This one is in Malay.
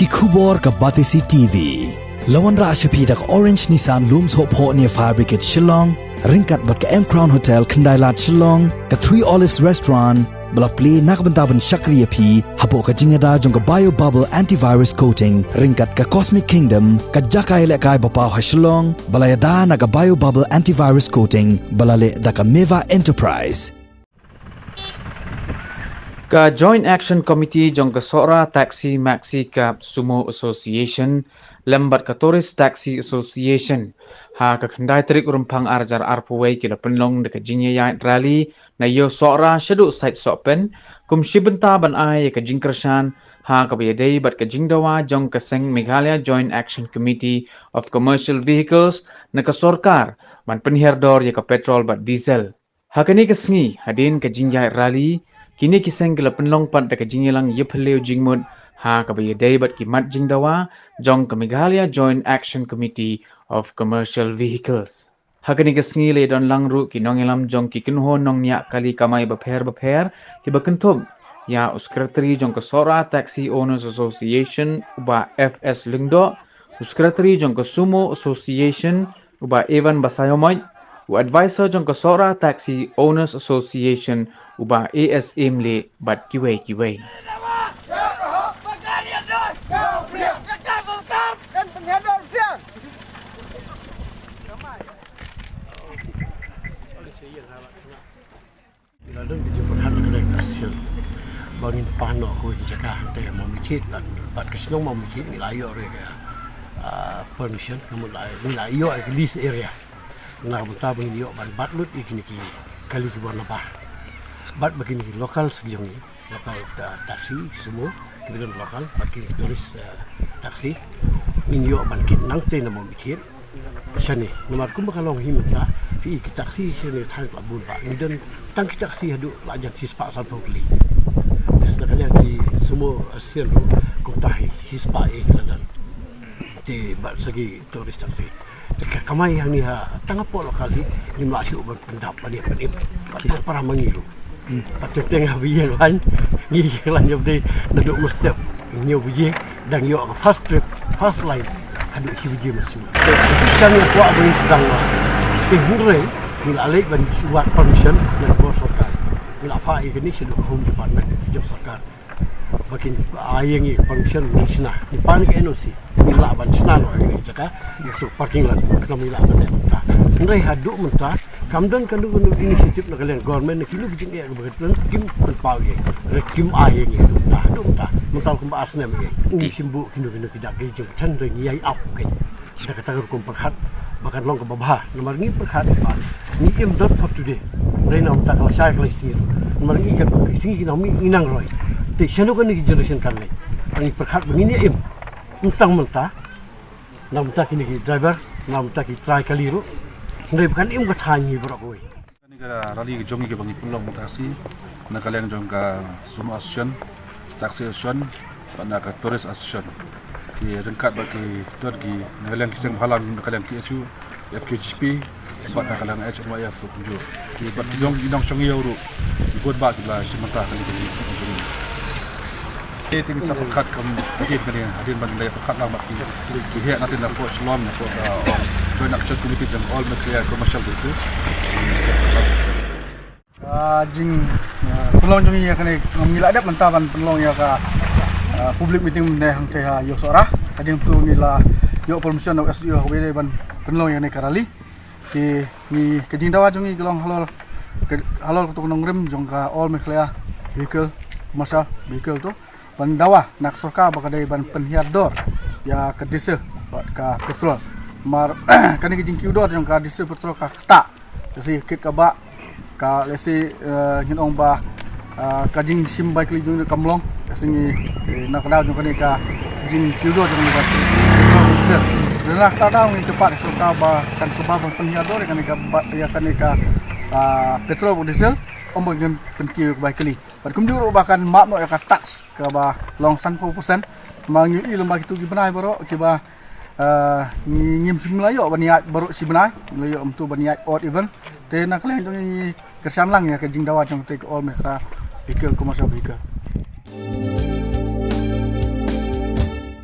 ki khubor ka Batisi TV. Lawan ra ashapi dak Orange Nissan Looms Hope Ho near Fire Brigade Shillong, ringkat bat ka M Crown Hotel Kendailat Shillong, ka Three Olives Restaurant, balak play nakbentaban Shakriya P, hapo ka jingada jong ka Bio Bubble Antivirus Coating, ringkat ka Cosmic Kingdom, ka Jakai Lekai Bapaw ha Shillong, balayada na ka Bio Bubble Antivirus Coating, balale da ka Meva Enterprise. Ka Joint Action Committee jong ka Sora Taxi Maxi ka Sumo Association, lembat ka Tourist Taxi Association, ha ka khandai trik rumpang arjar arpuway kila penlong de ka jinyayat rally na yo Sora shadu site sopen kum shibenta ban ay ka jingkershan ha ka bayadei bat ka jingdawa jong ka seng Meghalaya Joint Action Committee of Commercial Vehicles na ka sorkar ban penherdor ya ka petrol bat diesel. Ha kani ka sngi hadin ka jinyayat rally kini kiseng kila penlong pat da ka jinyalang yepheleu jingmud ha ka bayadei bat ki mat jingdawa jong ka Meghalaya Joint Action Committee of Commercial Vehicles. Hakani kasngi le don langru ki nongelam jong ki kinho nong nya kali kamai bapher ki bakentum ya secretary jong ka Sora Taxi Owners Association uba FS Lingdo, secretary jong ka Sumo Association uba Evan Basayomoy, u advisor jong ka Sora Taxi Owners Association uba ASM le bat kiway. Lalu dijemput hal kerek hasil bangin pano ko jaka te mo mitit lan bat kasnong mo mitit nilayo re permission kamulay nilayo at least area na bunta bangin yo ban batlut ikini ki kali ki bona ba bat begini lokal segiong lokal taksi semua kemudian lokal bagi turis taksi min yo ban kin nang te na mo mitit sani nomor kum bakalong himta fi ki taksi sini thang labun ba ngidan tang kita kasi hadu lajan sispa sampai kali. Setelahnya di semua asian tu kutahi sispa lajan. Di segi turis taksi. Kamai yang ni tangap pola kali ni masih ubat pendap ni penim. Kita para mengilu. Patut tengah biar kan. Ni kelan job di duduk mustep. Ini uji dan yo fast trip fast line hadu si uji masih. Sang yang kuat dengan sedang. Hindre bila alik ban buat permission dari bos sarkar bila fai ini sudah home department job sarkar bakin ayeng ni permission ni sina ni pan ke NOC bila ban sina lo ini jaka itu parking lot kami bila ban ta hindre hadu mentah kamdan kandu inisiatif nak kalian government ni kilo bijing ya begitu kim pau ye kim ayeng ni hadu mental kumba asna ni simbu kino tidak gejeng chandre ni ai up ke sudah kata hukum perhat bahkan long ke babah nomor ni perkat ni dot for today lain am tak selesai kelas ni nomor ni kan sini kita minang roy te seno kan ni generation kan ni ang perkat begini entang mentah nam tak ni driver nam tak try kali ru ngai bukan ke thanyi berok oi ni kara rally ke jongi ke bangi pulong taksi na kalian jong ka Sumo Association taksi association na ka tourist association di rengkat bagi tuargi kalian kisah halang kalian KSU FKGP sebab kalian HMY tu tunjuk di batidong inang chongi euro ikut bak la sementara kali ini ting sa perkat kam hadin ban lay perkat lang mati dihiat natin na po shalom na po joint action committee dan all material commercial itu jing pelong jongi ya kene ngila adap mentaban pelong ya ka public meeting ne hang te ha yo Sora kading tu nila yo permission of SDO we ban penlong yang ne karali ki ni kejing dawa jongi gelong halal tu nongrem jong ka all Meghalaya vehicle commercial vehicle tu ban dawa nak sorka bakadai ban penhiador ya ke diesel ka petrol mar kani kejing kiudor jong ka diesel petrol ka ta jadi kit ka ba ka lesi nginong ba kajing sim bike li jong kamlong singi nak daw jong kani ka jing kiudor jong ka diesel dan nak daw ni cepat sorka ba kan sebab penhiador kani ka ya kani ka petrol diesel omong penki bike li pada kumjur bahkan mak no ka tax ka ba long 10% mangi ilmu gitu gibenai baro ki ba ngim simlayo baniat baru si benai layo umtu baniat odd even te nak lain jong kersan lang ya ke jing dawa jong te all Meghalaya vehicle commercial vehicle